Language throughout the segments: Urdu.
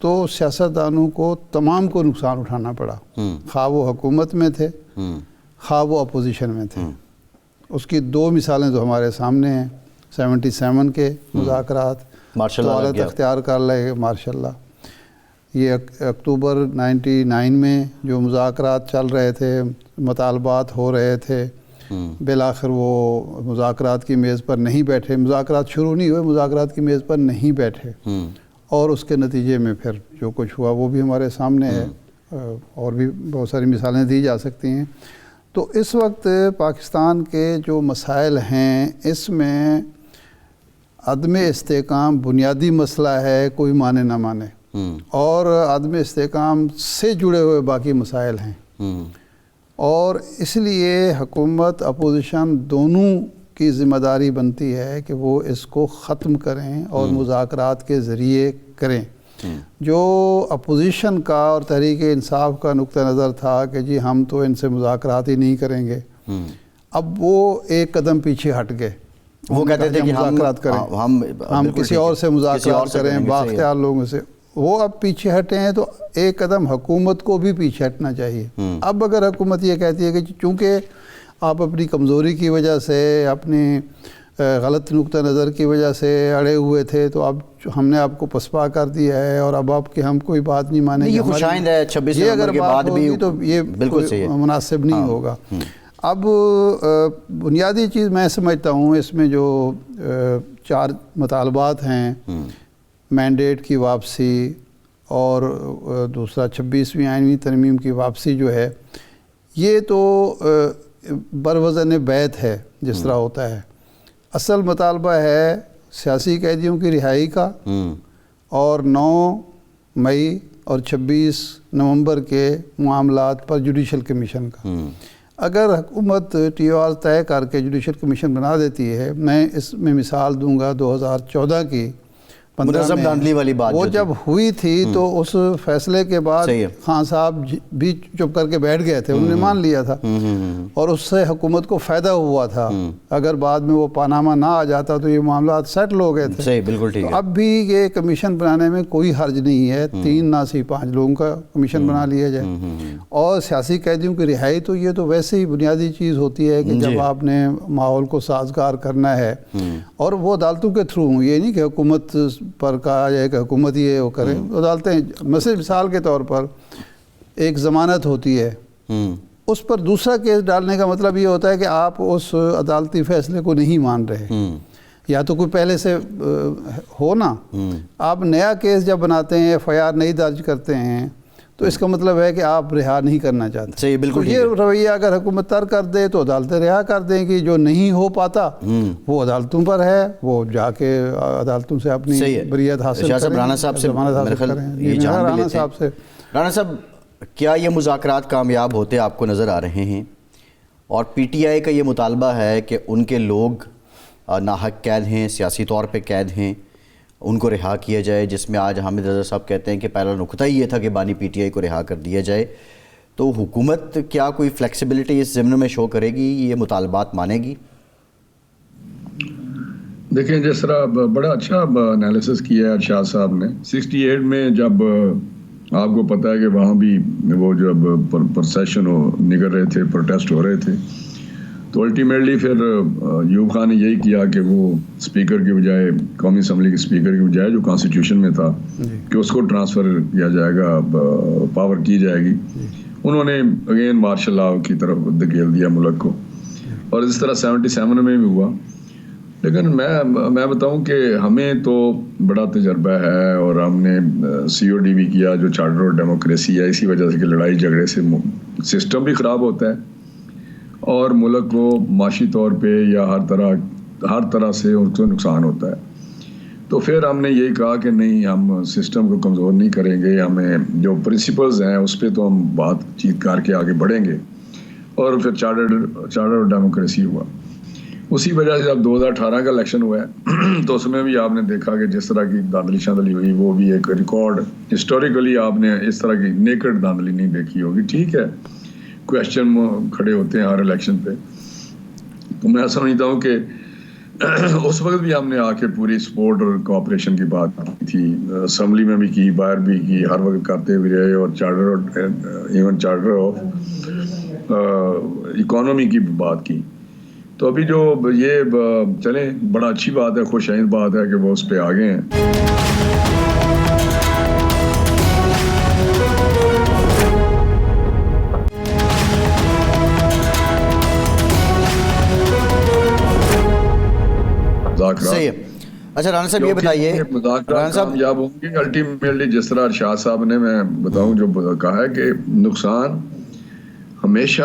تو سیاستدانوں کو تمام کو نقصان اٹھانا پڑا، خواہ وہ حکومت میں تھے خواہ وہ اپوزیشن میں تھے۔ اس کی دو مثالیں تو ہمارے سامنے ہیں، 77 کے مذاکرات طوالت اختیار کر لے ماشاء اللہ، یہ اکتوبر 99 میں جو مذاکرات چل رہے تھے، مطالبات ہو رہے تھے، بالآخر وہ مذاکرات کی میز پر نہیں بیٹھے، مذاکرات شروع نہیں ہوئے، مذاکرات کی میز پر نہیں بیٹھے، اور اس کے نتیجے میں پھر جو کچھ ہوا وہ بھی ہمارے سامنے ہے، اور بھی بہت ساری مثالیں دی جا سکتی ہیں۔ تو اس وقت پاکستان کے جو مسائل ہیں، اس میں عدم استحکام بنیادی مسئلہ ہے، کوئی مانے نہ مانے، اور عدم استحکام سے جڑے ہوئے باقی مسائل ہیں، اور اس لیے حکومت اپوزیشن دونوں کی ذمہ داری بنتی ہے کہ وہ اس کو ختم کریں اور مذاکرات کے ذریعے کریں۔ جو اپوزیشن کا اور تحریک انصاف کا نقطہ نظر تھا کہ جی ہم تو ان سے مذاکرات ہی نہیں کریں گے، اب وہ ایک قدم پیچھے ہٹ گئے، وہ کہتے تھے کہ مذاکرات کریں، ہم کسی اور سے مذاکرات کریں بااختیار لوگوں سے، وہ اب پیچھے ہٹے ہیں، تو ایک قدم حکومت کو بھی پیچھے ہٹنا چاہیے۔ اب اگر حکومت یہ کہتی ہے کہ چونکہ آپ اپنی کمزوری کی وجہ سے، اپنی غلط نقطہ نظر کی وجہ سے اڑے ہوئے تھے، تو اب ہم نے آپ کو پسپا کر دیا ہے اور اب آپ کی ہم کوئی بات نہیں مانیں گے، یہ خوشائند ہے 26 نومبر کے بعد بھی، تو یہ بالکل صحیح ہے، مناسب نہیں ہوگا۔ اب بنیادی چیز میں سمجھتا ہوں اس میں جو 4 مطالبات ہیں، مینڈیٹ کی واپسی، اور دوسرا 26ویں آئینی ترمیم کی واپسی جو ہے، یہ تو بروزن بیت ہے جس طرح ہوتا ہے۔ اصل مطالبہ ہے سیاسی قیدیوں کی رہائی کا، اور 9 مئی اور 26 نومبر کے معاملات پر جوڈیشل کمیشن کا۔ اگر حکومت ٹی او آر طے کر کے جوڈیشل کمیشن بنا دیتی ہے، میں اس میں مثال دوں گا 2014 کی، منظم دھاندلی والی بات وہ جب ہوئی تھی تو اس فیصلے کے بعد خان صاحب بھی چپ کر کے بیٹھ گئے تھے، انہوں نے مان لیا تھا، اور اس سے حکومت کو فائدہ ہوا تھا۔ اگر بعد میں وہ پاناما نہ آ جاتا تو یہ معاملات سیٹل ہو گئے تھے۔ بالکل ٹھیک ہے۔ اب بھی یہ کمیشن بنانے میں کوئی حرج نہیں ہے، 3 نہ سی 5 لوگوں کا کمیشن بنا لیا جائے، اور سیاسی قیدیوں کی رہائی تو یہ تو ویسے ہی بنیادی چیز ہوتی ہے کہ جب آپ نے ماحول کو سازگار کرنا ہے، اور وہ عدالتوں کے تھرو، یہ نہیں کہ حکومت پر کہا جائے کہ حکومت یہ وہ کرے، عدالتیں مثال کے طور پر ایک ضمانت ہوتی ہے، اس پر دوسرا کیس ڈالنے کا مطلب یہ ہوتا ہے کہ آپ اس عدالتی فیصلے کو نہیں مان رہے، یا تو کوئی پہلے سے ہو نا، آپ نیا کیس جب بناتے ہیں، ایف آئی آر نہیں درج کرتے ہیں، تو اس کا مطلب ہے کہ آپ رہا نہیں کرنا چاہتے۔ صحیح، بالکل یہ رویہ اگر حکومت ترک کر دے تو عدالتیں رہا کر دیں گی، جو نہیں ہو پاتا وہ عدالتوں پر ہے، وہ جا کے عدالتوں سے اپنی بریت حاصل کریں۔ رانا صاحب سے رانا صاحب، کیا یہ مذاکرات کامیاب ہوتے آپ کو نظر آ رہے ہیں؟ اور پی ٹی آئی کا یہ مطالبہ ہے کہ ان کے لوگ ناحق قید ہیں، سیاسی طور پہ قید ہیں، ان کو رہا کیا جائے، جس میں آج حامد رضا صاحب کہتے ہیں کہ پہلا نقطہ یہ تھا کہ بانی پی ٹی آئی کو رہا کر دیا جائے، تو حکومت کیا کوئی فلیکسیبلٹی اس ضمن میں شو کرے گی، یہ مطالبات مانے گی؟ دیکھیں، جس طرح بڑا اچھا انالیسس کیا ہے ارشاد صاحب نے، 68 میں جب آپ کو پتہ ہے کہ وہاں بھی وہ جب پروسیشن نکل رہے تھے، پروٹیسٹ ہو رہے تھے، تو الٹیمیٹلی پھر ایوب خان نے یہی کیا کہ وہ اسپیکر کی بجائے، قومی اسمبلی کے اسپیکر کی بجائے جو کانسٹیٹیوشن میں تھا کہ اس کو ٹرانسفر کیا جائے گا، پاور کی جائے گی، انہوں نے اگین مارشل لاء کی طرف دھکیل دیا ملک کو، اور اس طرح 77 میں بھی ہوا۔ لیکن میں بتاؤں کہ ہمیں تو بڑا تجربہ ہے، اور ہم نے سی او ڈی بھی کیا، جو چارٹر اور ڈیموکریسی ہے، اسی وجہ سے کہ لڑائی جھگڑے سے سسٹم بھی خراب ہوتا ہے، اور ملک کو معاشی طور پہ یا ہر طرح سے ان کو نقصان ہوتا ہے۔ تو پھر ہم نے یہی کہا کہ نہیں، ہم سسٹم کو کمزور نہیں کریں گے، ہمیں جو پرنسپلز ہیں اس پہ تو ہم بات چیت کر کے آگے بڑھیں گے، اور پھر چارٹر اور ڈیموکریسی ہوا۔ اسی وجہ سے جب 2018 کا الیکشن ہوا ہے تو اس میں بھی آپ نے دیکھا کہ جس طرح کی دھاندلی شاندلی ہوئی، وہ بھی ایک ریکارڈ، ہسٹوریکلی آپ نے اس طرح کی نیکڈ دھاندلی نہیں دیکھی ہوگی۔ ٹھیک ہے، کویسچن کھڑے ہوتے ہیں ہر الیکشن پہ، تو میں سمجھتا ہوں کہ اس وقت بھی ہم نے آ کے پوری سپورٹ اور کوآپریشن کی بات کی تھی, اسمبلی میں بھی کی, باہر بھی کی, ہر وقت کرتے بھی رہے, اور charter even charter of economy کی بات کی. تو ابھی جو یہ چلیں, بڑا اچھی بات ہے, خوش آئند بات ہے کہ وہ اس پہ آگے ہیں. صحیح ہے. اچھا رانا صاحب یہ بتائیے, مذاکرات کامیاب ہوں گے الٹیمیٹلی, جس طرح ارشاد صاحب نے, میں بتاؤں جو کہا ہے کہ نقصان ہمیشہ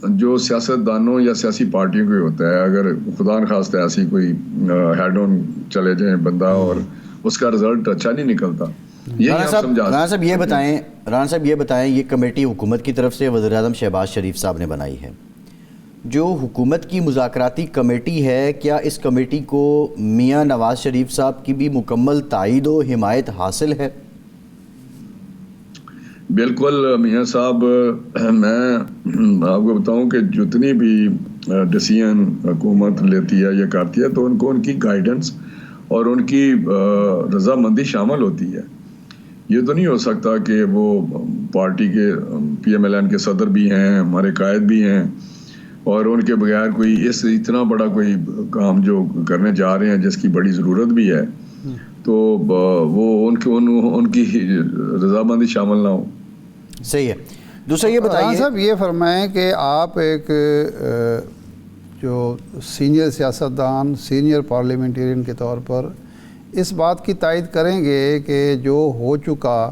جو سیاستدانوں یا سیاسی پارٹیوں کو ہوتا ہے. اگر خدا نخواستہ ایسی کوئی ہیڈ آن چلے جائیں بندہ اور اس کا رزلٹ اچھا نہیں نکلتا. رانا صاحب یہ بتائیں, یہ کمیٹی حکومت کی طرف سے وزیر اعظم شہباز شریف صاحب نے بنائی ہے. جو حکومت کی مذاکراتی کمیٹی ہے, کیا اس کمیٹی کو میاں نواز شریف صاحب کی بھی مکمل تائید و حمایت حاصل ہے؟ بالکل میاں صاحب, میں آپ کو بتاؤں کہ جتنی بھی ڈیسیژن حکومت لیتی ہے یا کرتی ہے تو ان کو ان کی گائیڈنس اور ان کی رضامندی شامل ہوتی ہے. یہ تو نہیں ہو سکتا کہ وہ پارٹی کے پی ایم ایل این کے صدر بھی ہیں, ہمارے قائد بھی ہیں, اور ان کے بغیر کوئی اتنا بڑا کوئی کام جو کرنے جا رہے ہیں جس کی بڑی ضرورت بھی ہے, تو وہ ان کی رضامندی شامل نہ ہو. صحیح ہے. دوسرا یہ بتائیے صاحب, یہ فرمائیں کہ آپ ایک جو سینئر سیاستدان, سینئر پارلیمنٹیرین کے طور پر اس بات کی تائید کریں گے کہ جو ہو چکا,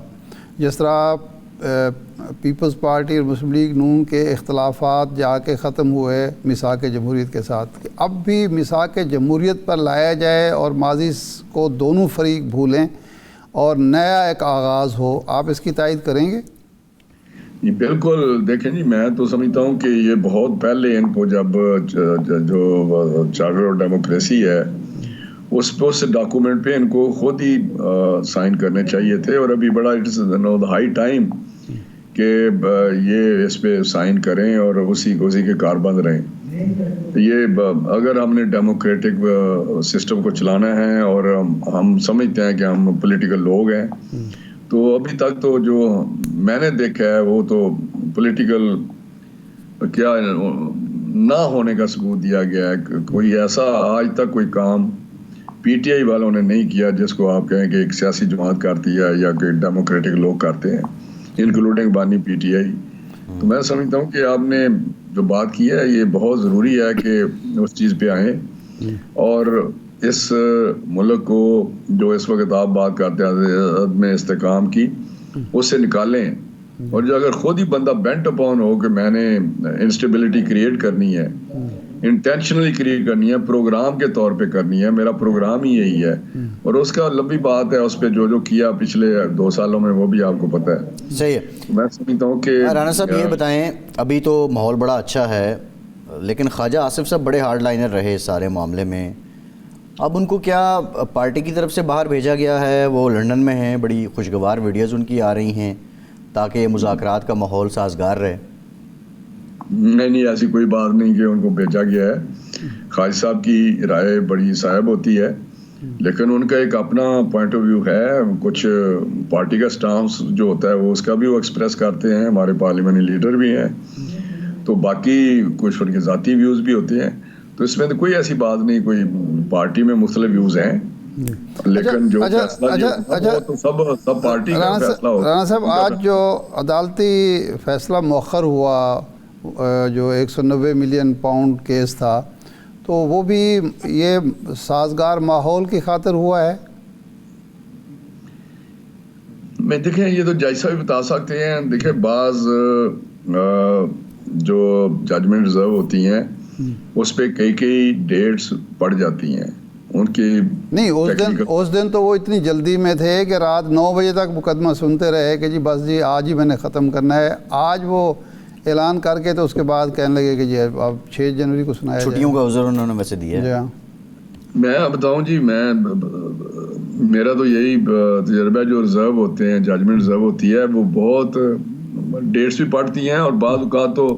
جس طرح پیپلز پارٹی اور مسلم لیگ نون کے اختلافات جا کے ختم ہوئے میثاق جمہوریت کے ساتھ, کہ اب بھی میثاق جمہوریت پر لایا جائے اور ماضی کو دونوں فریق بھولیں اور نیا ایک آغاز ہو, آپ اس کی تائید کریں گے؟ بالکل. دیکھیں جی, میں تو سمجھتا ہوں کہ یہ بہت پہلے ان کو جب جو چارٹر آف ڈیموکریسی ہے اس ڈاکومنٹ پہ ان کو خود ہی سائن کرنے چاہیے تھے, اور ابھی بڑا اٹس ہائی ٹائم کہ یہ اس پہ سائن کریں اور اسی کے کاربند رہیں. یہ اگر ہم نے ڈیموکریٹک سسٹم کو چلانا ہے اور ہم سمجھتے ہیں کہ ہم پولیٹیکل لوگ ہیں, تو ابھی تک تو جو میں نے دیکھا ہے وہ تو پولیٹیکل کیا نہ ہونے کا ثبوت دیا گیا ہے. کوئی ایسا آج تک کوئی کام پی ٹی آئی والوں نے نہیں کیا جس کو آپ کہیں کہ ایک سیاسی جماعت کرتی ہے یا کہ ڈیموکریٹک لوگ کرتے ہیں, انکلوڈنگ بانی پی ٹی آئی. تو میں سمجھتا ہوں کہ آپ نے جو بات کی ہے یہ بہت ضروری ہے کہ اس چیز پہ آئیں اور اس ملک کو جو اس وقت آپ بات کرتے ہیں عدم استحکام کی, اس سے نکالیں. اور جو اگر خود ہی بندہ بینٹ اپون ہو کہ میں نے انسٹیبلٹی کریٹ کرنی ہے, انٹینشنلی کریٹ کرنی ہے, پروگرام کے طور پہ کرنی ہے, میرا پروگرام ہی یہی ہے, اور اس کا لمبی بات ہے, اس پہ جو کیا پچھلے 2 سالوں میں وہ بھی آپ کو پتہ ہے. صحیح ہے. میں سمجھتا ہوں کہ رانا صاحب یہ بتائیں, ابھی تو ماحول بڑا اچھا ہے لیکن خواجہ آصف صاحب بڑے ہارڈ لائنر رہے اس سارے معاملے میں. اب ان کو کیا پارٹی کی طرف سے باہر بھیجا گیا ہے؟ وہ لندن میں ہیں, بڑی خوشگوار ویڈیوز ان کی آ رہی ہیں تاکہ یہ مذاکرات کا ماحول سازگار رہے. نہیں, ایسی کوئی بات نہیں کہ ان کو بھیجا گیا ہے. خواجہ صاحب کی رائے بڑی صاحب ہوتی ہے, لیکن ان کا ایک اپنا پوائنٹ آف ویو ہے. کچھ پارٹی کا سٹانس جو ہوتا ہے وہ اس کا بھی وہ ایکسپریس کرتے ہیں, ہمارے پارلیمنٹری لیڈر بھی ہیں, تو باقی کچھ ان کے ذاتی ویوز بھی ہوتے ہیں. تو اس میں تو کوئی ایسی بات نہیں, کوئی پارٹی میں مختلف ویوز ہیں, لیکن جو سب پارٹی کا فیصلہ ہوتا ہے. رانا صاحب, آج جو عدالتی فیصلہ مؤخر ہوا, جو 190 ملین پاؤنڈ کیس تھا, تو وہ بھی یہ سازگار ماحول کی خاطر ہوا ہے؟ میں دیکھیں, یہ تو جج صاحب بتا سکتے ہیں. دیکھیں, بعض جو ججمنٹ ریزرو ہوتی ہیں اس پہ کئی ڈیٹس پڑ جاتی ہیں ان کی. نہیں, اس دن تو وہ اتنی جلدی میں تھے کہ رات 9 بجے تک مقدمہ سنتے رہے کہ جی بس جی آج ہی میں نے ختم کرنا ہے. آج وہ اعلان کر کے تو اس کے بعد کہنے لگے کہ جی اب 6 جنوری کو سنایا جائے. چھٹیوں کا عذر انہوں نے ویسے دیا. جی ہاں, میں بتاؤں جی, میرا تو یہی تجربہ, جو ریزرو ہوتے ہیں, ججمنٹ ریزرو ہوتی ہے, وہ بہت ڈیٹس بھی پڑتی ہیں, اور بعض اوقات تو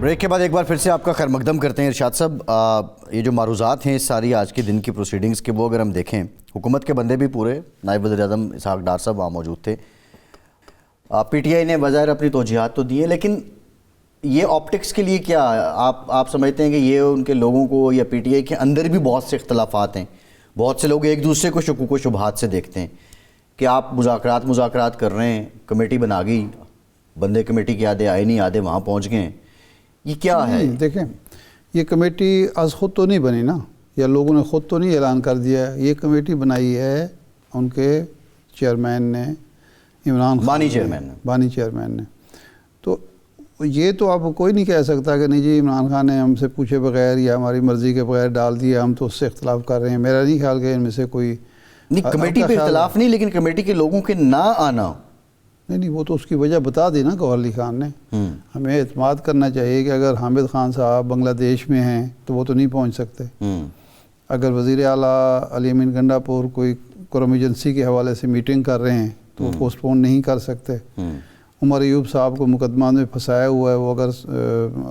بریک کے بعد ایک بار پھر سے آپ کا خیر مقدم کرتے ہیں ارشاد صاحب. یہ جو معروضات ہیں ساری آج کے دن کی پروسیڈنگز کے، وہ اگر ہم دیکھیں حکومت کے بندے بھی پورے، نائب وزیر اعظم اسحاق ڈار صاحب وہاں موجود تھے. پی ٹی آئی نے بظاہر اپنی توجیہات تو دیے، لیکن یہ آپٹکس کے لیے کیا آپ سمجھتے ہیں کہ یہ ان کے لوگوں کو یا پی ٹی آئی کے اندر بھی بہت سے اختلافات ہیں، بہت سے لوگ ایک دوسرے کو شکوک و شبہات سے دیکھتے ہیں کہ آپ مذاکرات کر رہے ہیں، کمیٹی بنا گئی، بندے کمیٹی کے آدھے آئے نہیں، آدھے وہاں پہنچ گئے ہیں، یہ کیا ہے؟ دیکھیں یہ کمیٹی از خود تو نہیں بنی نا، یا لوگوں نے خود تو نہیں اعلان کر دیا. یہ کمیٹی بنائی ہے ان کے چیئرمین نے، عمران خان، بانی چیئرمین نے. تو یہ تو اب کوئی نہیں کہہ سکتا کہ نہیں جی عمران خان نے ہم سے پوچھے بغیر یا ہماری مرضی کے بغیر ڈال دیا، ہم تو اس سے اختلاف کر رہے ہیں. میرا نہیں خیال کہ ان میں سے کوئی نہیں، کمیٹی پہ اختلاف نہیں، لیکن کمیٹی کے لوگوں کے نہ آنا. نہیں وہ تو اس کی وجہ بتا دی نا گوہر علی خان نے. ہمیں اعتماد کرنا چاہیے کہ اگر حامد خان صاحب بنگلہ دیش میں ہیں تو وہ تو نہیں پہنچ سکتے. اگر وزیر اعلیٰ علی امین گنڈا پور کوئی قوم ایجنسی کے حوالے سے میٹنگ کر رہے ہیں تو وہ پوسٹ پون نہیں کر سکتے. عمر ایوب صاحب کو مقدمہ میں پھنسایا ہوا ہے، وہ اگر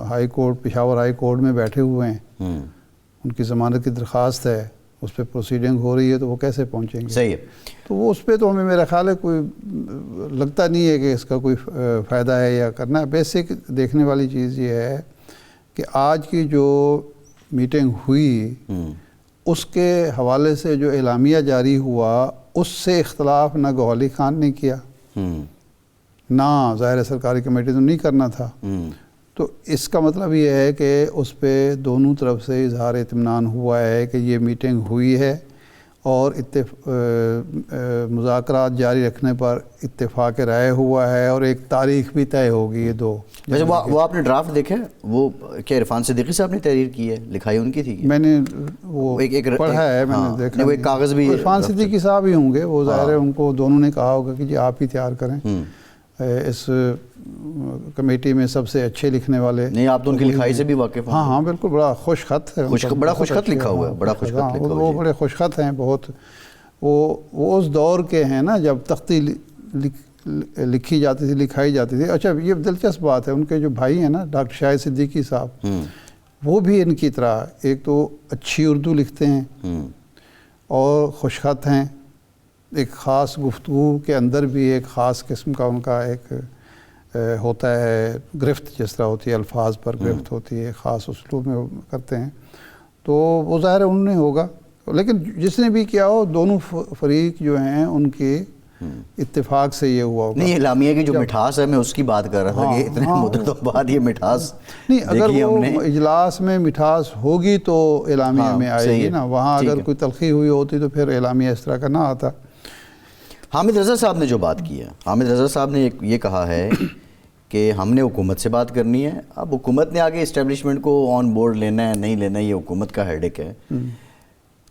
high court, Peshawar high court میں بیٹھے ہوئے ہیں، ان کی ضمانت کی درخواست ہے، اس پہ پروسیڈنگ ہو رہی ہے، تو وہ کیسے پہنچیں گے؟ صحیح ہے. تو وہ اس پہ تو ہمیں میرا خیال ہے کوئی لگتا نہیں ہے کہ اس کا کوئی فائدہ ہے یا کرنا ہے. بیسک دیکھنے والی چیز یہ ہے کہ آج کی جو میٹنگ ہوئی اس کے حوالے سے جو اعلامیہ جاری ہوا، اس سے اختلاف نہ گوہر علی خان نے کیا، نہ ظاہر سرکاری کمیٹی تو نہیں کرنا تھا. تو اس کا مطلب یہ ہے کہ اس پہ دونوں طرف سے اظہار اطمینان ہوا ہے کہ یہ میٹنگ ہوئی ہے اور مذاکرات جاری رکھنے پر اتفاق رائے ہوا ہے، اور ایک تاریخ بھی طے ہوگی. یہ دو ویسے وہ آپ نے ڈرافٹ دیکھا ہے؟ وہ کیا عرفان صدیقی صاحب نے تحریر کی ہے، لکھائی ان کی تھی؟ میں نے وہ پڑھا ہے، میں نے دیکھا. وہ ایک کاغذ بھی عرفان صدیقی صاحب ہی ہوں گے، وہ ظاہر ہے ان کو دونوں نے کہا ہوگا کہ جی آپ ہی تیار کریں. اس کمیٹی میں سب سے اچھے لکھنے والے. نہیں، آپ تو ان کی لکھائی سے بھی واقف ہیں. ہاں بالکل، بڑا خوش خط ہے، بڑا خوش خط لکھا ہوا ہے، بڑا خوش خط لکھا ہوا ہے. وہ بڑے خوش خط ہیں بہت. وہ اس دور کے ہیں نا جب تختی لکھی جاتی تھی، لکھائی جاتی تھی. اچھا یہ دلچسپ بات ہے، ان کے جو بھائی ہیں نا ڈاکٹر شاہد صدیقی صاحب، وہ بھی ان کی طرح ایک تو اچھی اردو لکھتے ہیں اور خوش خط ہیں. ایک خاص گفتگو کے اندر بھی ایک خاص قسم کا ان کا ایک ہوتا ہے گرفت، جس طرح ہوتی ہے الفاظ پر گرفت ہوتی ہے، خاص اسلوب میں کرتے ہیں. تو وہ ظاہر ہے انہوں نے ہوگا، لیکن جس نے بھی کیا ہو دونوں فریق جو ہیں ان کے اتفاق سے یہ ہوا ہوگا. نہیں، اعلامیہ کی جو مٹھاس ہے میں اس کی بات کر رہا تھا کہ اتنے مدتوں بعد یہ مٹھاس نہیں، اگر وہ اجلاس میں مٹھاس ہوگی تو اعلامیہ میں آئے گی نا. وہاں اگر کوئی تلخی ہوئی ہوتی تو پھر اعلامیہ اس طرح کا نہ آتا. حامد رضا صاحب نے جو بات کی ہے، حامد رضا صاحب نے یہ کہا ہے کہ ہم نے حکومت سے بات کرنی ہے. اب حکومت نے آگے اسٹیبلشمنٹ کو آن بورڈ لینا ہے نہیں لینا ہے، یہ حکومت کا ہیڈک ہے.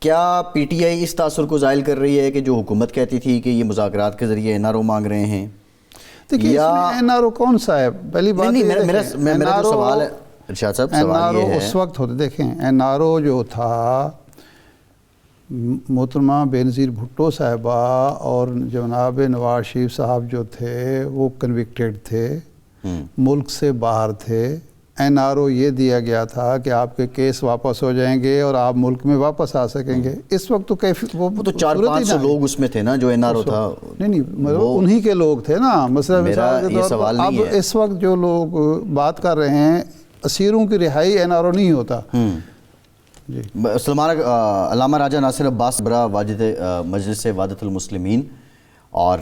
کیا پی ٹی آئی اس تاثر کو زائل کر رہی ہے کہ جو حکومت کہتی تھی کہ یہ مذاکرات کے ذریعے این آر او مانگ رہے ہیں؟ دیکھیے این آر او کون سا ہے؟ پہلی بات میرا جو سوال ہے ارشاد صاحب، سوال یہ ہے اس وقت ہوتے دیکھیں این آر او جو تھا محترمہ بینظیر بھٹو صاحبہ اور جناب نواز شریف صاحب جو تھے وہ کنوکٹڈ تھے، ملک سے باہر تھے. این آر او یہ دیا گیا تھا کہ آپ کے کیس واپس ہو جائیں گے اور آپ ملک میں واپس آ سکیں گے. اس وقت تو وہ تو 400-500 لوگ اس میں تھے نا جو این آر او تھا. نہیں مطلب انہی کے لوگ تھے نا. مثلا اب اس وقت جو لوگ بات کر رہے ہیں اسیروں کی رہائی این آر او نہیں ہوتا. سلمان علامہ راجہ ناصر عباس برا واجد مجلس وحدت المسلمین اور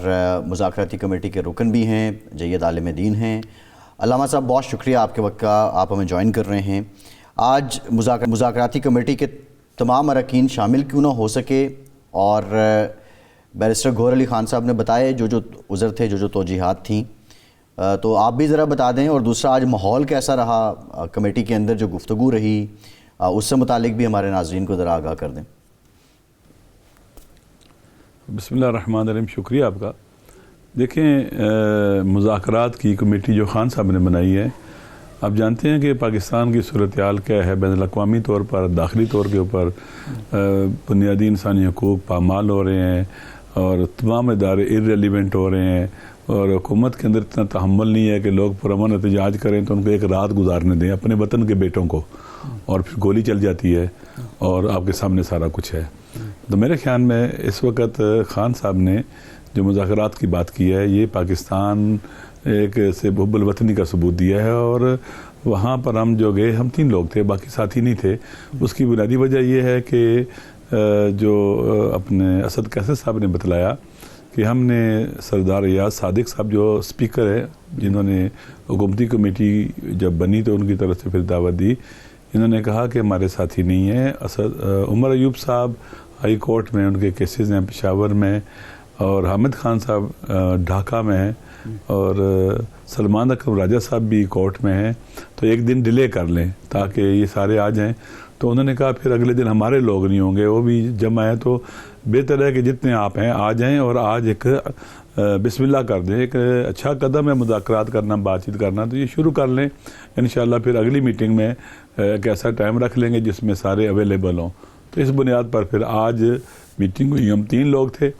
مذاکراتی کمیٹی کے رکن بھی ہیں، جید عالم دین ہیں. علامہ صاحب بہت شکریہ آپ کے وقت کا، آپ ہمیں جوائن کر رہے ہیں. آج مذاکراتی کمیٹی کے تمام اراکین شامل کیوں نہ ہو سکے، اور بیرسٹر گوہر علی خان صاحب نے بتائے جو عذر تھے، جو توجیہات تھیں، تو آپ بھی ذرا بتا دیں. اور دوسرا آج ماحول کیسا رہا کمیٹی کے اندر، جو گفتگو رہی اس سے متعلق بھی ہمارے ناظرین کو ذرا آگاہ کر دیں. بسم اللہ الرحمن الرحیم. شکریہ آپ کا. دیکھیں مذاکرات کی کمیٹی جو خان صاحب نے بنائی ہے، آپ جانتے ہیں کہ پاکستان کی صورتحال کیا ہے. بین الاقوامی طور پر، داخلی طور کے اوپر بنیادی انسانی حقوق پامال ہو رہے ہیں اور تمام ادارے ارریلیونٹ ہو رہے ہیں. اور حکومت کے اندر اتنا تحمل نہیں ہے کہ لوگ پرامن احتجاج کریں تو ان کو ایک رات گزارنے دیں اپنے وطن کے بیٹوں کو، اور پھر گولی چل جاتی ہے اور آپ کے سامنے سارا کچھ ہے۔ تو میرے خیال میں اس وقت خان صاحب نے جو مذاکرات کی بات کی ہے، یہ پاکستان ایک سے حب الوطنی کا ثبوت دیا ہے، اور وہاں پر ہم جو گئے ہم 3 لوگ تھے، باقی ساتھی نہیں تھے۔ اس کی بنیادی وجہ یہ ہے کہ جو اپنے اسد قیصر صاحب نے بتلایا کہ ہم نے سردار ریاض صادق صاحب جو اسپیکر ہے، جنہوں نے حکومتی کمیٹی جب بنی تو ان کی طرف سے پھر دعوت دی، انہوں نے کہا کہ ہمارے ساتھی نہیں ہیں۔ عمر ایوب صاحب ہائی کورٹ میں، ان کے کیسز ہیں پشاور میں، اور حامد خان صاحب ڈھاکہ میں ہیں، اور سلمان اکرم راجہ صاحب بھی کورٹ میں ہیں، تو ایک دن ڈیلے کر لیں تاکہ یہ سارے آ جائیں۔ تو انہوں نے کہا پھر اگلے دن ہمارے لوگ نہیں ہوں گے، وہ بھی جمع ہیں، تو بہتر ہے کہ جتنے آپ ہیں آ جائیں، اور آج ایک بسم اللہ کر دیں۔ ایک اچھا قدم ہے مذاکرات کرنا، بات چیت کرنا، تو یہ شروع کر لیں انشاءاللہ۔ پھر اگلی میٹنگ میں ایک ایسا ٹائم رکھ لیں گے جس میں سارے اویلیبل ہوں۔ تو اس بنیاد پر پھر آج میٹنگ ہوئی، ہم 3 لوگ تھے،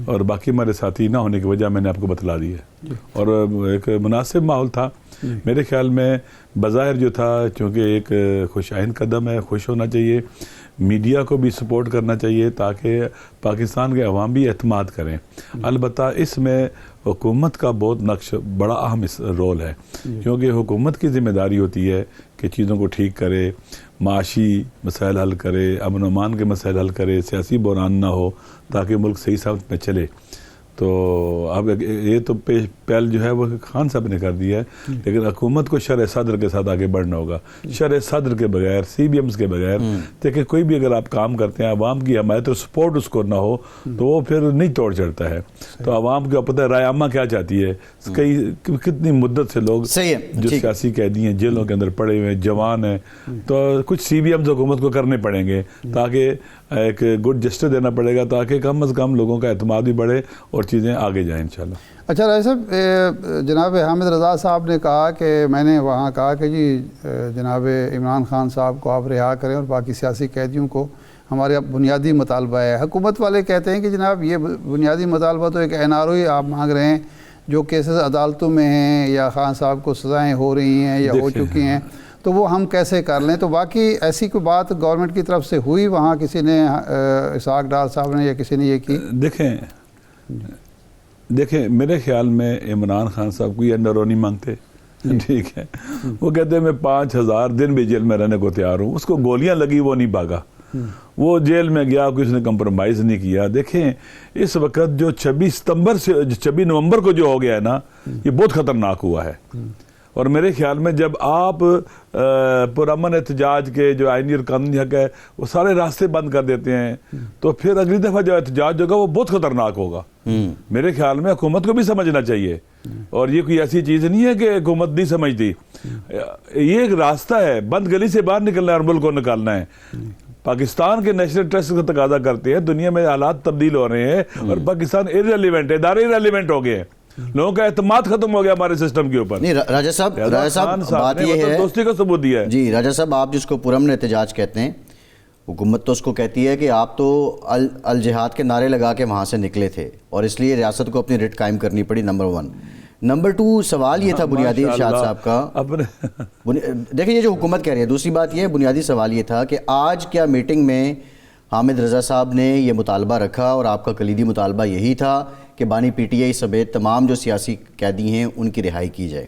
اور باقی ہمارے ساتھی نہ ہونے کی وجہ میں نے آپ کو بتلا دی ہے، اور ایک مناسب ماحول تھا میرے خیال میں۔ بظاہر جو تھا، چونکہ ایک خوش آئند قدم ہے، خوش ہونا چاہیے، میڈیا کو بھی سپورٹ کرنا چاہیے تاکہ پاکستان کے عوام بھی اعتماد کریں۔ البتہ اس میں حکومت کا بہت بڑا اہم رول ہے، کیونکہ حکومت کی ذمہ داری ہوتی ہے کہ چیزوں کو ٹھیک کرے، معاشی مسائل حل کرے، امن و امان کے مسائل حل کرے، سیاسی بحران نہ ہو، تاکہ ملک صحیح سمت میں چلے۔ تو اب یہ تو پہل جو ہے وہ خان صاحب نے کر دی ہے، لیکن حکومت کو شرح صدر کے ساتھ آگے بڑھنا ہوگا۔ شرح صدر کے بغیر، سی بی ایمز کے بغیر، دیکھیں کوئی بھی اگر آپ کام کرتے ہیں، عوام کی حمایت اور سپورٹ اس کو نہ ہو تو وہ پھر نہیں توڑ چڑھتا ہے۔ تو عوام کو پتہ ہے رائے عامہ کیا چاہتی ہے، کتنی مدت سے لوگ جو سیاسی قیدی ہیں، جیلوں کے اندر پڑے ہوئے ہیں، جوان ہیں، تو کچھ سی بی ایمز حکومت کو کرنے پڑیں گے، تاکہ ایک گڈ جسٹس دینا پڑے گا، تاکہ کم از کم لوگوں کا اعتماد بھی بڑھے اور چیزیں آگے جائیں انشاءاللہ۔ اچھا راجہ صاحب، جناب حامد رضا صاحب نے کہا کہ میں نے وہاں کہا کہ جی جناب عمران خان صاحب کو آپ رہا کریں اور باقی سیاسی قیدیوں کو، ہمارے بنیادی مطالبہ ہے۔ حکومت والے کہتے ہیں کہ جناب یہ بنیادی مطالبہ تو ایک NRO ہی آپ مانگ رہے ہیں، جو کیسز عدالتوں میں ہیں یا خان صاحب کو سزائیں ہو رہی ہیں یا ہو چکی ہیں، تو وہ ہم کیسے کر لیں؟ تو باقی ایسی کوئی بات گورنمنٹ کی طرف سے ہوئی وہاں، کسی نے اسحاق ڈار صاحب نے یا کسی نے یہ کی؟ دیکھیں میرے خیال میں عمران خان صاحب کو یہ NRO نہیں مانگتے، ٹھیک ہے، وہ کہتے ہیں میں 5000 دن بھی جیل میں رہنے کو تیار ہوں۔ اس کو گولیاں لگی، وہ نہیں بھاگا، وہ جیل میں گیا، کسی نے کمپرومائز نہیں کیا۔ دیکھیں اس وقت جو 26 نومبر کو جو ہو گیا ہے نا، یہ بہت خطرناک ہوا ہے، اور میرے خیال میں جب آپ پرامن احتجاج کے جو آئینی اور قانونی حق ہے وہ سارے راستے بند کر دیتے ہیں، تو پھر اگلی دفعہ جو احتجاج ہوگا وہ بہت خطرناک ہوگا۔ میرے خیال میں حکومت کو بھی سمجھنا چاہیے، اور یہ کوئی ایسی چیز نہیں ہے کہ حکومت نہیں سمجھتی، یہ ایک راستہ ہے، بند گلی سے باہر نکلنا ہے اور ملک کو نکالنا ہے۔ پاکستان کے نیشنل انٹرسٹ کا تقاضا کرتے ہیں، دنیا میں حالات تبدیل ہو رہے ہیں اور پاکستان ارریلیونٹ ہے، ادارے ارریلیونٹ ہو گئے ہیں، لوگوں کا اعتماد ختم ہو گیا ہمارے سسٹم کے اوپر۔ نہیں راجہ صاحب بات یہ ہے، دوستی کا ثبوت دیا ہے۔ جی راجہ صاحب، آپ جس کو پرامن احتجاج کہتے ہیں، حکومت تو اس کو کہتی ہے کہ آپ تو الجہاد کے نعرے لگا کے وہاں سے نکلے تھے اور اس لیے ریاست کو اپنی رٹ قائم کرنی پڑی، نمبر 1۔ نمبر 2 سوال یہ تھا بنیادی ارشاد صاحب کا، دیکھیں یہ جو حکومت کہہ رہی ہے، دوسری بات یہ بنیادی سوال یہ تھا کہ آج کیا میٹنگ میں حامد رضا صاحب نے یہ مطالبہ رکھا اور آپ کا کلیدی مطالبہ یہی تھا کہ بانی PTI سمیت تمام جو سیاسی قیدی ہیں ان کی رہائی کی جائے؟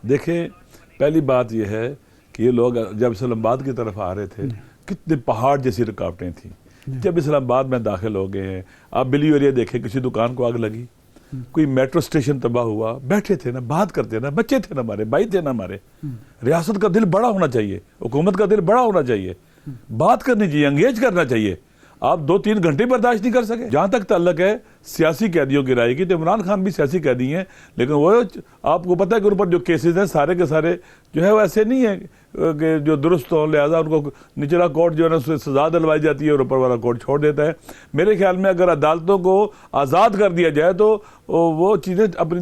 دیکھیں پہلی بات یہ ہے کہ یہ لوگ جب اسلام آباد کی طرف آ رہے تھے کتنے پہاڑ جیسی رکاوٹیں تھیں، جب اسلام آباد میں داخل ہو گئے ہیں، آپ بلی ایریا دیکھیں، کسی دکان کو آگ لگی، کوئی میٹرو سٹیشن تباہ ہوا، بیٹھے تھے نا، بات کرتے نا، بچے تھے نا، ہمارے بھائی تھے نا ہمارے۔ ریاست کا دل بڑا ہونا چاہیے، حکومت کا دل بڑا ہونا چاہیے، بات کرنی چاہیے، انگیج کرنا چاہیے۔ آپ 2-3 گھنٹے برداشت نہیں کر سکے۔ جہاں تک تعلق ہے سیاسی قیدیوں کی رائے کی، تو عمران خان بھی سیاسی قیدی ہیں، لیکن وہ آپ کو پتہ ہے کہ ان پر جو کیسز ہیں سارے کے سارے جو ہے وہ ایسے نہیں ہیں کہ جو درست ہوں، لہٰذا ان کو نچلا کورٹ جو ہے نا اس سے سزا دلوائی جاتی ہے اور اوپر والا کورٹ چھوڑ دیتا ہے۔ میرے خیال میں اگر عدالتوں کو آزاد کر دیا جائے تو وہ چیزیں اپنی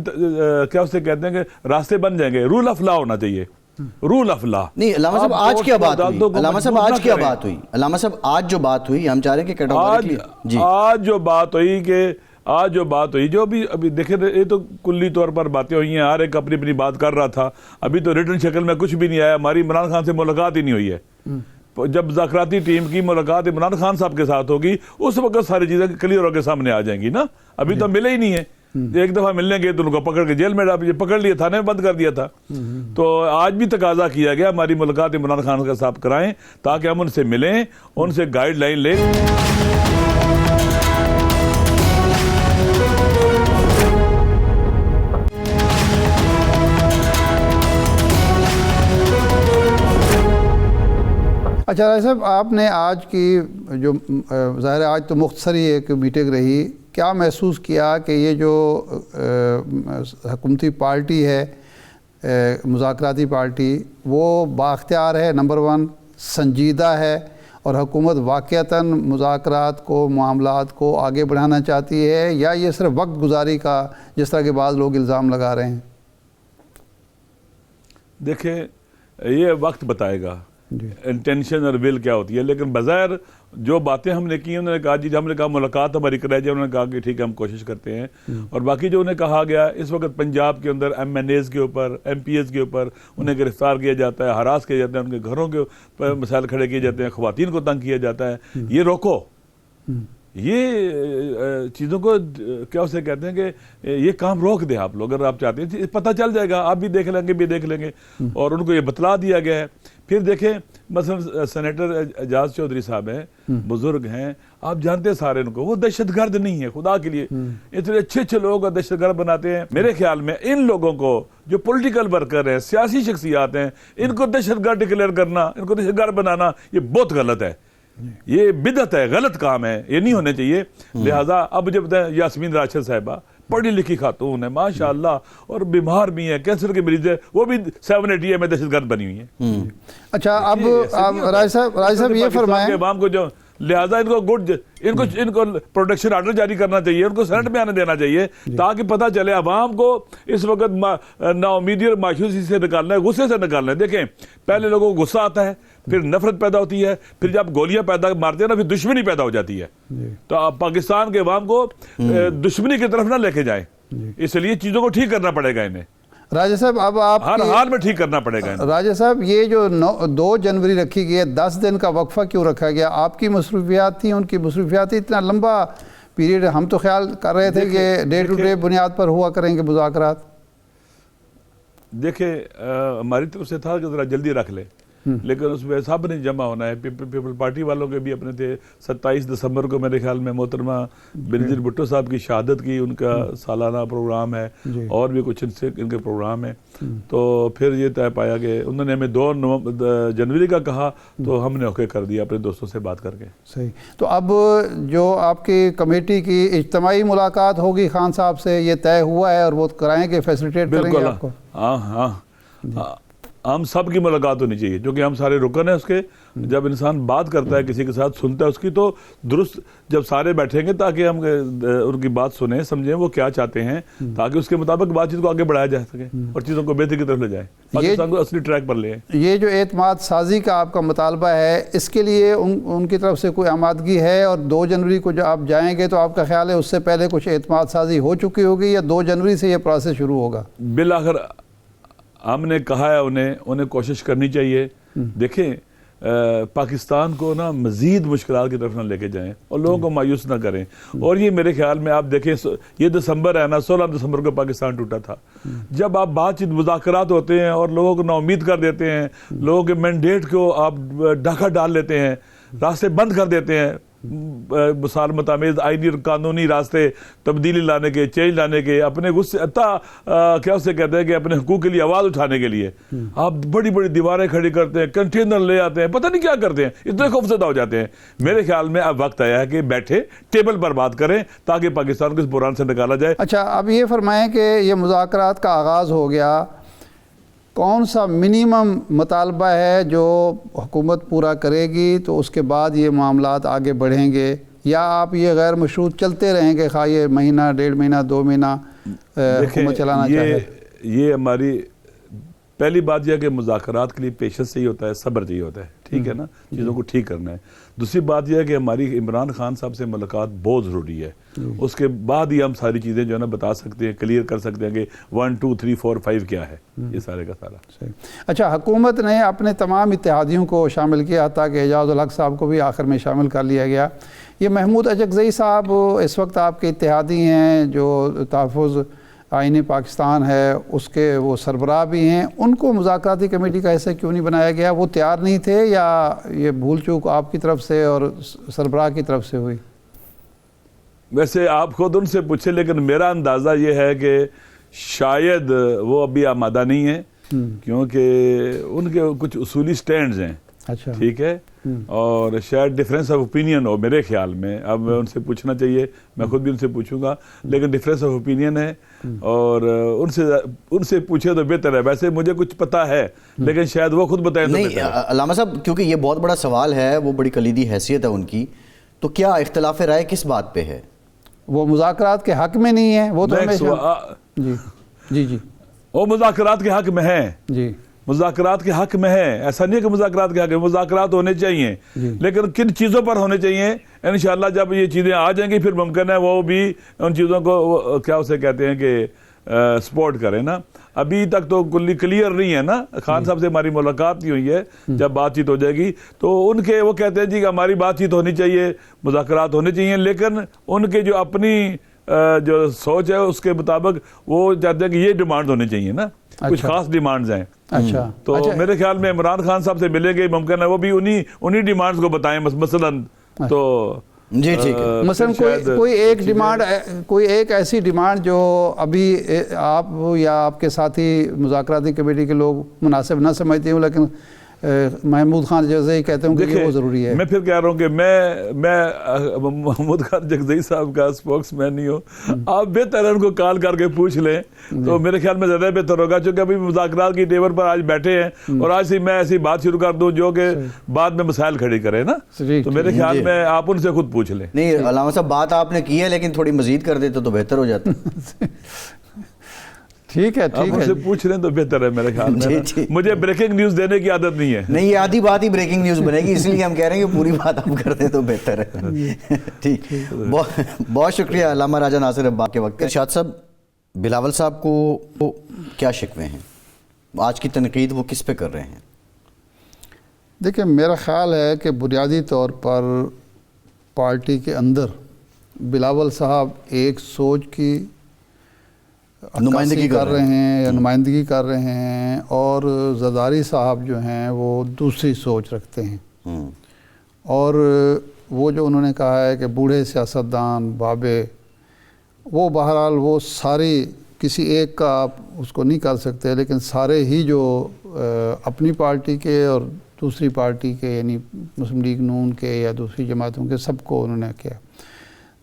کیا اسے کہتے ہیں کہ راستے بن جائیں گے، رول آف لا ہونا چاہیے، رول آف لا۔ نہیں علامہ صاحب آج کیا بات ہوئی، علامہ صاحب آج کیا بات ہوئی، علامہ صاحب آج جو بات ہوئی، ہم چاہ رہے ہیں کہ آج جو بات ہوئی کہ آج جو بات ہوئی جو ابھی دیکھیں یہ تو کلی طور پر باتیں ہوئی ہیں, ہر ایک اپنی اپنی بات کر رہا تھا, ابھی تو ریٹن شکل میں کچھ بھی نہیں آیا. ہماری عمران خان سے ملاقات ہی نہیں ہوئی ہے. جب مذاکراتی ٹیم کی ملاقات عمران خان صاحب کے ساتھ ہوگی اس وقت ساری چیزیں کلیئر ہو کے سامنے آ جائیں گی نا. ابھی تو ملے ہی نہیں ہے. ایک دفعہ ملنے گئے تو ان کو پکڑ کے جیل میں پکڑ لیا, تھانے میں بند کر دیا تھا. تو آج بھی تقاضا کیا گیا ہماری ملاقات عمران خان کے ساتھ کرائیں تاکہ ہم ان سے ملیں, ان سے گائیڈ لائن لیں. اچھا راجہ صاحب, آپ نے آج کی جو ظاہر ہے آج تو مختصر ہی ایک میٹنگ رہی, کیا محسوس کیا کہ یہ جو حکومتی پارٹی ہے, مذاکراتی پارٹی, وہ بااختیار ہے, نمبر 1 سنجیدہ ہے, اور حکومت واقعتاً مذاکرات کو, معاملات کو آگے بڑھانا چاہتی ہے, یا یہ صرف وقت گزاری کا جس طرح کے بعض لوگ الزام لگا رہے ہیں؟ دیکھیں یہ وقت بتائے گا انٹینشن اور ول کیا ہوتی ہے, لیکن بظاہر جو باتیں ہم نے کی, انہوں نے کہا جی ہم نے کہا ملاقات ہماری کرائی جائے, انہوں نے کہا کہ ٹھیک ہے ہم کوشش کرتے ہیں. اور باقی جو انہیں کہا گیا اس وقت پنجاب کے اندر MNAs کے اوپر, MPs کے اوپر انہیں گرفتار کیا جاتا ہے, ہراس کیا جاتا ہے, ان کے گھروں کے اوپر مسائل کھڑے کیے جاتے ہیں, خواتین کو تنگ کیا جاتا ہے, یہ روکو. یہ چیزوں کو کیا اسے کہتے ہیں کہ یہ کام روک دیں آپ لوگ اگر آپ چاہتے ہیں. پتہ چل جائے گا, آپ بھی دیکھ لیں گے, بھی دیکھ لیں گے. اور ان کو یہ بتلا دیا گیا ہے. پھر دیکھیں مثلا سینیٹر اعجاز چودھری صاحب ہیں, بزرگ ہیں, آپ جانتے ہیں سارے ان کو, وہ دہشت گرد نہیں ہے خدا کے لیے. اتنے اچھے اچھے لوگ دہشت گرد بناتے ہیں. میرے خیال میں ان لوگوں کو جو پولیٹیکل ورکر ہیں, سیاسی شخصیات ہیں, ان کو دہشت گرد ڈکلیئر کرنا, ان کو دہشت گرد بنانا یہ بہت غلط ہے. یہ بدعت ہے, غلط کام ہے, یہ نہیں ہونے چاہیے. لہٰذا اب جب یاسمین راشد صاحبہ پڑھی لکھی خاتون ہے ماشاءاللہ, اور بیمار بھی ہیں, کینسر کے مریض ہے, وہ بھی 780 میں دہشت گرد بنی ہوئی ہیں. اچھا اب راج صاحب یہ فرمائیں, عوام کو جو لہذا ان کو ان کو پروٹیکشن آرڈر جاری کرنا چاہیے, ان کو سینٹ میں آنے دینا چاہیے تاکہ پتہ چلے عوام کو اس وقت نا امیدی اور مایوسی سے نکالنا ہے, غصے سے نکالنا ہے. دیکھیں پہلے لوگوں کو غصہ آتا ہے, پھر نفرت پیدا ہوتی ہے, پھر جب گولیاں پیدا مارتے ہیں نا پھر دشمنی پیدا ہو جاتی ہے. تو آپ پاکستان کے عوام کو دشمنی کی طرف نہ لے کے جائیں, اس لیے چیزوں کو ٹھیک کرنا پڑے گا انہیں. راجہ صاحب اب آپ ہر حال میں ٹھیک کرنا پڑے گا. راجہ صاحب یہ جو 2 جنوری رکھی گئی ہے, 10 دن کا وقفہ کیوں رکھا گیا؟ آپ کی مصروفیات تھیں, ان کی مصروفیات تھیں, اتنا لمبا پیریڈ. ہم تو خیال کر رہے تھے کہ ڈے ٹو ڈے بنیاد پر ہوا کریں گے مذاکرات. دیکھیں ہماری طرف سے تھا کہ ذرا جلدی رکھ لیں, لیکن اس میں سب نے جمع ہونا ہے. پیپل پارٹی والوں کے بھی اپنے تھے. 27 دسمبر کو میرے خیال میں محترمہ بینظیر بھٹو صاحب کی شہادت کی, ان کا سالانہ پروگرام ہے, اور بھی کچھ ان کے پروگرام ہیں. تو پھر یہ طے پایا کہ انہوں نے ہمیں 2 جنوری کا کہا, تو ہم نے اوکے کر دیا اپنے دوستوں سے بات کر کے. صحیح. تو اب جو آپ کی کمیٹی کی اجتماعی ملاقات ہوگی خان صاحب سے, یہ طے ہوا ہے اور وہ کرائیں گے, فیسلیٹیٹ کریں گے آپ کو؟ ہاں ہم سب کی ملاقات ہونی چاہیے, کیونکہ ہم سارے رکن ہیں اس کے. جب انسان بات کرتا ہے کسی کے ساتھ, سنتا ہے اس کی, تو درست جب سارے بیٹھیں گے تاکہ ہم ان کی بات سنیں, سمجھیں وہ کیا چاہتے ہیں, تاکہ اس کے مطابق بات چیت کو آگے بڑھایا جا سکے اور چیزوں کو بہتری کی طرف لے جائیں, پاکستان کو اصلی ٹریک پر لے آئیں. یہ جو اعتماد سازی کا آپ کا مطالبہ ہے, اس کے لیے ان کی طرف سے کوئی آمادگی ہے؟ اور 2 جنوری کو جو آپ جائیں گے تو آپ کا خیال ہے اس سے پہلے کچھ اعتماد سازی ہو چکی ہوگی, یا 2 جنوری سے یہ پروسیس شروع ہوگا؟ بالآخر ہم نے کہا ہے انہیں کوشش کرنی چاہیے. دیکھیں پاکستان کو نا مزید مشکلات کی طرف نہ لے کے جائیں اور لوگوں کو مایوس نہ کریں. اور یہ میرے خیال میں آپ دیکھیں, یہ دسمبر ہے نا, 16 دسمبر کو پاکستان ٹوٹا تھا. جب آپ بات چیت مذاکرات ہوتے ہیں اور لوگوں کو نا امید کر دیتے ہیں, لوگوں کے مینڈیٹ کو آپ ڈاکہ ڈال لیتے ہیں, راستے بند کر دیتے ہیں, مسالمت آمیز آئینی اور قانونی راستے تبدیلی لانے کے, چینج لانے کے, اپنے غصے کیا اسے کہتے ہیں کہ اپنے حقوق کے لیے آواز اٹھانے کے لیے آپ بڑی بڑی دیواریں کھڑی کرتے ہیں, کنٹینر لے آتے ہیں, پتہ نہیں کیا کرتے ہیں, اتنے خوفزدہ ہو جاتے ہیں. میرے خیال میں اب وقت آیا ہے کہ بیٹھے ٹیبل پر بات کریں تاکہ پاکستان کو اس بحران سے نکالا جائے. اچھا اب یہ فرمائیں کہ یہ مذاکرات کا آغاز ہو گیا, کون سا منیمم مطالبہ ہے جو حکومت پورا کرے گی تو اس کے بعد یہ معاملات آگے بڑھیں گے, یا آپ یہ غیر مشروط چلتے رہیں گے خواہ یہ مہینہ, 1.5 مہینہ, 2 مہینہ حکومت چلانا چاہے؟ یہ ہماری پہلی بات یہ ہے کہ مذاکرات کے لیے پیشنس چاہیے ہوتا ہے، صبر چاہیے ہوتا ہے، ٹھیک ہے نا، چیزوں کو ٹھیک کرنا ہے۔ دوسری بات یہ ہے کہ ہماری عمران خان صاحب سے ملاقات بہت ضروری ہے، اس کے بعد ہی ہم ساری چیزیں جو ہے نا بتا سکتے ہیں، کلیئر کر سکتے ہیں کہ 1 2 3 4 5 کیا ہے، یہ سارے کا سارا۔ اچھا، حکومت نے اپنے تمام اتحادیوں کو شامل کیا تھا کہ اعجاز الحق صاحب کو بھی آخر میں شامل کر لیا گیا۔ یہ محمود اچکزئی صاحب اس وقت آپ کے اتحادی ہیں، جو تحفظ آئین پاکستان ہے اس کے وہ سربراہ بھی ہیں، ان کو مذاکراتی کمیٹی کا حصہ کیوں نہیں بنایا گیا؟ وہ تیار نہیں تھے یا یہ بھول چوک آپ کی طرف سے اور سربراہ کی طرف سے ہوئی؟ ویسے آپ خود ان سے پوچھیں، لیکن میرا اندازہ یہ ہے کہ شاید وہ ابھی آمادہ نہیں ہیں، کیونکہ ان کے کچھ اصولی سٹینڈز ہیں، اچھا، ٹھیک ہے، اور شاید ڈیفرنس آف اوپینین ہو میرے خیال میں۔ اب ان سے پوچھنا چاہیے، میں خود بھی ان سے پوچھوں گا، لیکن ڈیفرنس آف اوپینین ہے، اور ان سے پوچھے تو بہتر ہے۔ ویسے مجھے کچھ پتا ہے، لیکن شاید وہ خود بتائیں تو نہیں بہتر ہے۔ علامہ صاحب، کیونکہ یہ بہت بڑا سوال ہے، وہ بڑی کلیدی حیثیت ہے ان کی، تو کیا اختلاف رائے کس بات پہ ہے؟ وہ مذاکرات کے حق میں نہیں ہے، وہ تو ہمیشہ جی وہ مذاکرات کے حق میں ہیں، جی، مذاکرات کے حق میں ہے، ایسا نہیں ہے کہ مذاکرات کے حق میں، مذاکرات ہونے چاہیے، لیکن کن چیزوں پر ہونے چاہیے؟ انشاءاللہ جب یہ چیزیں آ جائیں گی پھر ممکن ہے وہ بھی ان چیزوں کو کیا اسے کہتے ہیں کہ سپورٹ کریں نا۔ ابھی تک تو کلیئر نہیں ہے نا، خان صاحب سے ہماری ملاقات نہیں ہوئی ہے، جب بات چیت ہو جائے گی تو ان کے وہ کہتے ہیں جی کہ ہماری بات چیت ہونی چاہیے، مذاکرات ہونے چاہیے، لیکن ان کے جو اپنی جو سوچ ہے اس کے مطابق وہ چاہتے ہیں کہ یہ ڈیمانڈ ہونے چاہیے نا، کچھ خاص ڈیمانڈز ہیں۔ اچھا، تو میرے خیال میں عمران خان صاحب سے ملیں گے، ممکن ہے وہ بھی انہی ڈیمانڈز کو بتائیں مثلاً، تو جی ٹھیک ہے، مثلا کوئی ایک ڈیمانڈ، کوئی ایک ایسی ڈیمانڈ جو ابھی آپ یا آپ کے ساتھی مذاکراتی کمیٹی کے لوگ مناسب نہ سمجھتے ہوں، لیکن محمود خان جگزئی کہتے ہوں کہ یہ وہ ضروری ہے۔ میں پھر کہہ رہا ہوں کہ میں محمود خان جگزئی صاحب کا سپوکس مین نہیں ہوں، آپ بہتر ہے ان کو کال کر کے پوچھ لیں تو میرے خیال میں زیادہ بہتر ہوگا، چونکہ ابھی مذاکرات کی ٹیبل پر آج بیٹھے ہیں اور آج سے میں ایسی بات شروع کر دوں جو کہ بعد میں مسائل کھڑی کرے نا، تو میرے خیال میں آپ ان سے خود پوچھ لیں۔ نہیں علامہ صاحب، بات آپ نے کی ہے لیکن تھوڑی مزید کر دیتے تو بہتر ہو جاتا۔ ٹھیک ہے، آپ ٹھیک ان ہے، سے پوچھ لیں تو بہتر ہے میرے خیال میں۔ مجھے بریکنگ نیوز دینے کی عادت نہیں ہے۔ نہیں، یہ آدھی بات ہی بریکنگ نیوز بنے گی، اس لیے ہم کہہ رہے ہیں کہ پوری بات آپ کر دیں تو بہتر ہے۔ ٹھیک، بہت شکریہ علامہ راجہ ناصر ابا کے وقت۔ ارشاد صاحب، بلاول صاحب کو کیا شکوے ہیں؟ آج کی تنقید وہ کس پہ کر رہے ہیں؟ دیکھیں، میرا خیال ہے کہ بنیادی طور پر پارٹی کے اندر بلاول صاحب ایک سوچ کی نمائندگی کر رہے ہیں یا نمائندگی کر رہے ہیں، اور زرداری صاحب جو ہیں وہ دوسری سوچ رکھتے ہیں، اور وہ جو انہوں نے کہا ہے کہ بوڑھے سیاستدان بابے، وہ بہرحال وہ ساری کسی ایک کا آپ اس کو نہیں کر سکتے، لیکن سارے ہی جو اپنی پارٹی کے اور دوسری پارٹی کے یعنی مسلم لیگ نون کے یا دوسری جماعتوں کے سب کو انہوں نے کیا۔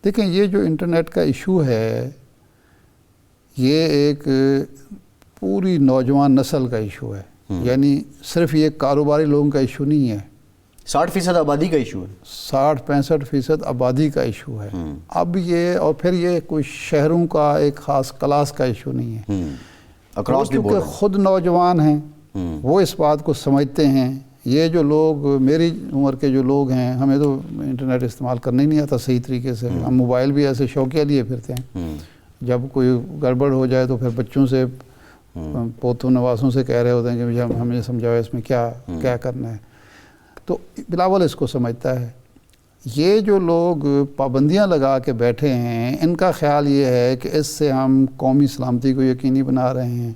دیکھیں، یہ جو انٹرنیٹ کا ایشو ہے یہ ایک پوری نوجوان نسل کا ایشو ہے، یعنی صرف یہ کاروباری لوگوں کا ایشو نہیں ہے، 60% آبادی کا ایشو ہے، 60-65% آبادی کا ایشو ہے۔ اب یہ، اور پھر یہ کوئی شہروں کا ایک خاص کلاس کا ایشو نہیں ہے، کیونکہ خود نوجوان ہیں، وہ اس بات کو سمجھتے ہیں۔ یہ جو لوگ میری عمر کے جو لوگ ہیں، ہمیں تو انٹرنیٹ استعمال کرنا ہی نہیں آتا صحیح طریقے سے، ہم موبائل بھی ایسے شوقیہ لیے پھرتے ہیں، جب کوئی گڑبڑ ہو جائے تو پھر بچوں سے، پوتوں نواسوں سے کہہ رہے ہوتے ہیں کہ ہمیں سمجھاؤ اس میں کیا کرنا ہے۔ تو بلاول اس کو سمجھتا ہے۔ یہ جو لوگ پابندیاں لگا کے بیٹھے ہیں، ان کا خیال یہ ہے کہ اس سے ہم قومی سلامتی کو یقینی بنا رہے ہیں،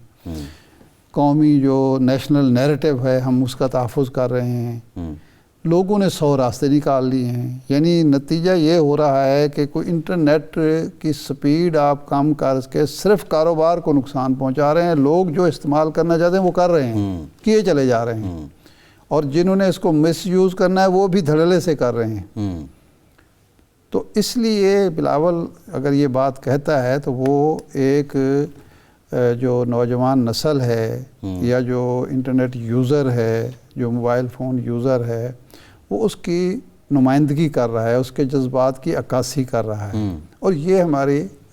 قومی جو نیشنل نیریٹو ہے ہم اس کا تحفظ کر رہے ہیں۔ لوگوں نے 100 راستے نکال لیے ہیں، یعنی نتیجہ یہ ہو رہا ہے کہ کوئی انٹرنیٹ کی سپیڈ آپ کم کر کے صرف کاروبار کو نقصان پہنچا رہے ہیں، لوگ جو استعمال کرنا چاہتے ہیں وہ کر رہے ہیں، کیے چلے جا رہے ہیں، اور جنہوں نے اس کو مس یوز کرنا ہے وہ بھی دھڑلے سے کر رہے ہیں۔ تو اس لیے بلاول اگر یہ بات کہتا ہے تو وہ ایک جو نوجوان نسل ہے یا جو انٹرنیٹ یوزر ہے، جو موبائل فون یوزر ہے، وہ اس کی نمائندگی کر رہا ہے، اس کے جذبات کی عکاسی کر رہا ہے، اور یہ ہماری